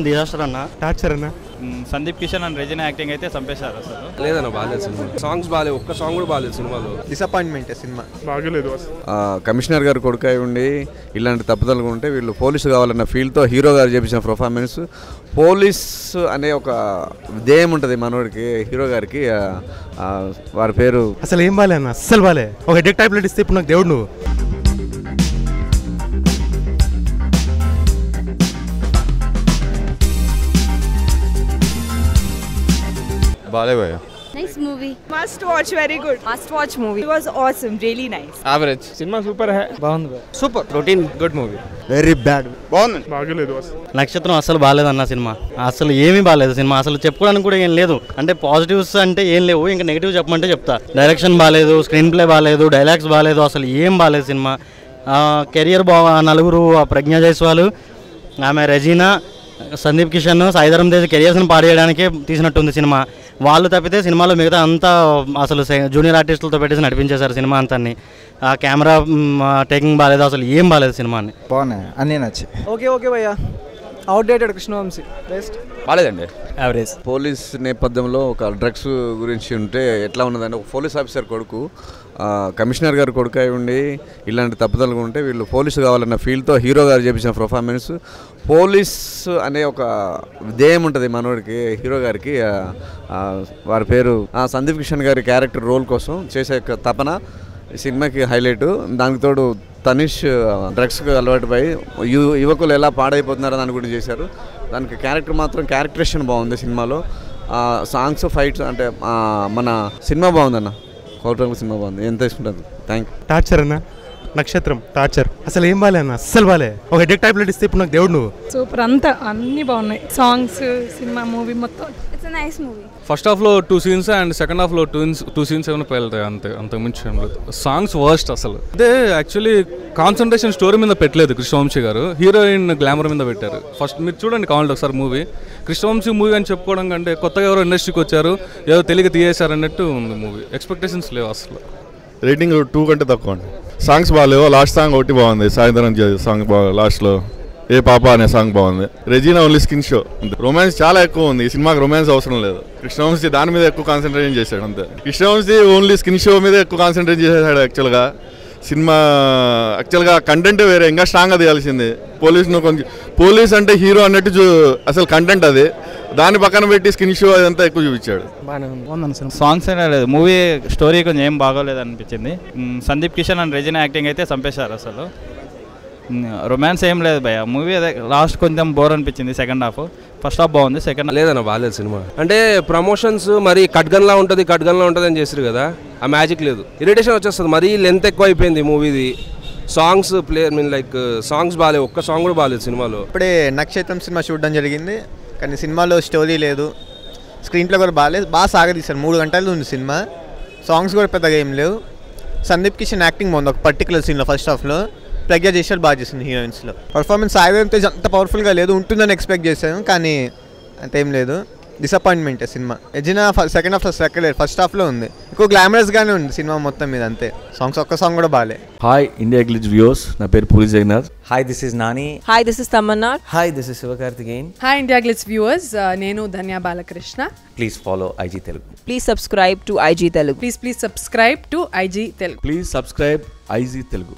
Disaster అన్న, torture అన్న. Sandeep Kishan and Regina acting అయితే చంపేశారు అసలు. లేదన్న బాగాలేదు సినిమా, సాంగ్స్ బాగాలేదు, ఒక్క సాంగ్ కూడా బాగాలేదు సినిమాలో. డిసప్పాయింట్మెంట్ సినిమా బాగలేదు. కమిషనర్ గారు కొడుకై ఉండి ఇలాంటి తప్పుదలు ఉంటే వీళ్ళు పోలీసు కావాలన్న ఫీల్తో హీరో గారు చేపించిన పర్ఫార్మెన్స్, పోలీస్ అనే ఒక ధ్యేయం ఉంటుంది మనోడికి, హీరో గారికి. వారి పేరు అసలు ఏం బాలే అన్న, అస్సలు బాలే. ఒక హెడేక్ టాబ్లెట్ ఇస్తే ఇప్పుడు నాకు దేవుడు నువ్వు. బాలే భయ్యా. Nice movie. Must watch, very good. Must watch movie. It was awesome, really nice. Average cinema super high, బాగుంది, super routine good movie. Very bad, బాగుంది, బాగలేదు. నక్షత్రం అసలు బాగాలేదు అన్న సినిమా, అసలు ఏమీ బాగాలేదు సినిమా, అసలు చెప్పుకోవడానికి కూడా ఏం లేదు. అంటే పాజిటివ్స్ అంటే ఏం లేవు, ఇంకా నెగిటివ్ చెప్పమంటే చెప్తా. డైరెక్షన్ బాగాలేదు, స్క్రీన్ ప్లే బాగాలేదు, డైలాగ్స్ బాగాలేదు, అసలు ఏం బాగాలేదు సినిమా. కెరియర్ నలుగురు, ప్రజ్ఞా జైస్వాల్, ఆమె రెజీనా, సందీప్ కిషన్, సాయిధరం తేజ్ కెరియర్స్ని పాడేయడానికే తీసినట్టుంది సినిమా. వాళ్ళు తప్పితే సినిమాలో మిగతా అంతా అసలు జూనియర్ ఆర్టిస్టులతో పెట్టేసి నడిపించేశారు సినిమా అంతా. ఆ కెమెరా టేకింగ్ బాగాలేదు, అసలు ఏం బాగాలేదు సినిమాని. బాగున్నాయి, అన్నీ నచ్చాయి. ఓకే భయ్యా, అవుట్డేటెడ్ కృష్ణవంశీ బెస్ట్. బాగాలేదండి, యావరేజ్. పోలీస్ నేపథ్యంలో ఒక డ్రగ్స్ గురించి ఉంటే ఎట్లా ఉన్నదంటే, ఒక పోలీస్ ఆఫీసర్ కొడుకు కమిషనర్ గారు కొడుకై ఉండి ఇలాంటి తప్పుదలు ఉంటే వీళ్ళు పోలీసు కావాలన్న ఫీల్తో హీరో గారు చేపించిన పర్ఫార్మెన్స్, పోలీస్ అనే ఒక ధ్యేయం ఉంటుంది మనోడికి, హీరో గారికి. వారి పేరు సందీప్ కిషన్ గారి క్యారెక్టర్ రోల్ కోసం చేసే తపన ఈ సినిమాకి హైలైట్. దానికి తోడు తనిష్ డ్రగ్స్కి అలవాటు పై యువకులు ఎలా పాడైపోతున్నారో దాని గురించి చేశారు. దానికి క్యారెక్టర్ మాత్రం క్యారెక్టరేషన్ బాగుంది సినిమాలో. సాంగ్స్, ఫైట్స్ అంటే మన సినిమా బాగుందన్న, కోటం సినిమా బాగుంది. ఎంత తీసుకుంటుంది. Thank you. టార్చర్ అన్న, నక్షత్రం టార్చర్. అసలు ఏం బాలే అన్న, అస్సలు బాలే. ఒక హెడేక్ టాబ్లెట్ ఇస్తే ఇప్పుడు నాకు దేవుడు నువ్వు. సూపర్, అంతా అన్ని బాగున్నాయి, సాంగ్స్, సినిమా, మూవీ మొత్తం. It's a nice movie. First హాఫ్లో 2 సీన్స్ అండ్ సెకండ్ హాఫ్లో 2 సీన్స్ ఏమైనా పేలుతాయి అంతే, అంతకు మించి ఏం లేదు. సాంగ్స్ వర్స్ట్ అసలు. అదే యాక్చువల్లీ కాన్సన్ట్రేషన్ స్టోరీ మీద పెట్టలేదు కృష్ణవంశీ గారు, హీరోయిన్ గ్లామర్ మీద పెట్టారు. ఫస్ట్ మీరు చూడండి కావాలంటే ఒకసారి మూవీ. కృష్ణవంశీ మూవీ అని చెప్పుకోవడం కంటే కొత్తగా ఎవరో ఇండస్ట్రీకి వచ్చారు, ఏదో తెలియక తీయేశారు అన్నట్టు ఉంది మూవీ. ఎక్స్పెక్టేషన్స్ లేవు అసలు. రేటింగ్ 2 కంటే తక్కువ అండి. సాంగ్స్ బాగాలేవు, లాస్ట్ సాంగ్ ఒకటి బాగుంది, సాయంత్రం సాంగ్ బాగా, లాస్ట్లో ఏ పాప అనే సాంగ్ బాగుంది. Regina only skin show, romance చాలా ఎక్కువ ఉంది. ఈ సినిమాకి రొమాన్స్ అవసరం లేదు. కృష్ణవంశీ దాని మీద ఎక్కువ కాన్సన్ట్రేషన్ చేశాడు అంతే. కృష్ణవంశీ ఓన్లీ స్కిన్ షో మీద ఎక్కువ కాన్సన్ట్రేట్ చేశాడు. యాక్చువల్గా సినిమా యాక్చువల్గా కంటెంట్ వేరే, ఇంకా స్ట్రాంగ్గా తీయాల్సింది. పోలీస్ అంటే హీరో అన్నట్టు అసలు కంటెంట్ అది, దాన్ని పక్కన పెట్టి స్కిన్ షో అదంతా ఎక్కువ చూపించాడు. సాంగ్స్ అయినా లేదు, మూవీ స్టోరీ కొంచెం ఏం బాగోలేదు అనిపించింది. Sandeep Kishan and Regina acting అయితే చంపేశారు అసలు. రొమాన్స్ ఏం లేదు భయ్య, మూవీ అదే లాస్ట్ కొంచెం బోర్ అనిపించింది. సెకండ్ హాఫ్, ఫస్ట్ హాఫ్ బాగుంది, సెకండ్ లేదన్న బాగాలేదు సినిమా. అంటే ప్రమోషన్స్ మరి కట్గన్లా ఉంటుంది అని చేసారు కదా, ఆ మ్యాజిక్ లేదు. ఇరిటేషన్ వచ్చేస్తుంది, మరీ లెంత్ ఎక్కువ అయిపోయింది మూవీది. సాంగ్స్ సాంగ్స్ బాగాలేవు, ఒక్క సాంగ్ కూడా బాగాలేదు సినిమాలో. ఇప్పుడే నక్షత్రం సినిమా చూడడం జరిగింది, కానీ సినిమాలో స్టోరీ లేదు, స్క్రీన్ ప్లే కూడా బాగాలేదు. బాగా సాగదీశారు, 3 గంటలు ఉంది సినిమా. సాంగ్స్ కూడా పెద్దగా ఏం లేవు. సందీప్ కిషన్ యాక్టింగ్ బాగుంది ఒక పర్టికులర్ సీన్లో, ఫస్ట్ హాఫ్లో. ప్రజ్ఞా జైస్వాల్ బాగా చేసింది హీరోయిన్స్లో. పర్ఫార్మెన్స్ సాయిధరం తేజ్ అంత పవర్ఫుల్గా లేదు, ఉంటుందని ఎక్స్పెక్ట్ చేశాను, కానీ అంతేం లేదు. Disappointment cinema. రెజినా సెకండ్ హాఫ్లో సెకండ్, ఫస్ట్ హాఫ్లో ఉంది. ఎక్కువ గ్లామరస్గానే ఉంది సినిమా మొత్తం మీద అంతే. సాంగ్స్ ఒక్క సాంగ్ కూడా బాగాలే. హాయ్ ఇండియా గ్లిచ్ వ్యూవర్స్, నా పేరు Puri Jagannadh. Hi this is Nani. Hi, this is Tamanna. Hi this is Sivakarthikeyan. Hi, India Glitz viewers. నేను Dhanya Balakrishna. Please follow IG Telugu. Please subscribe to IG Telugu. Please subscribe to IG Telugu. Please subscribe IG Telugu.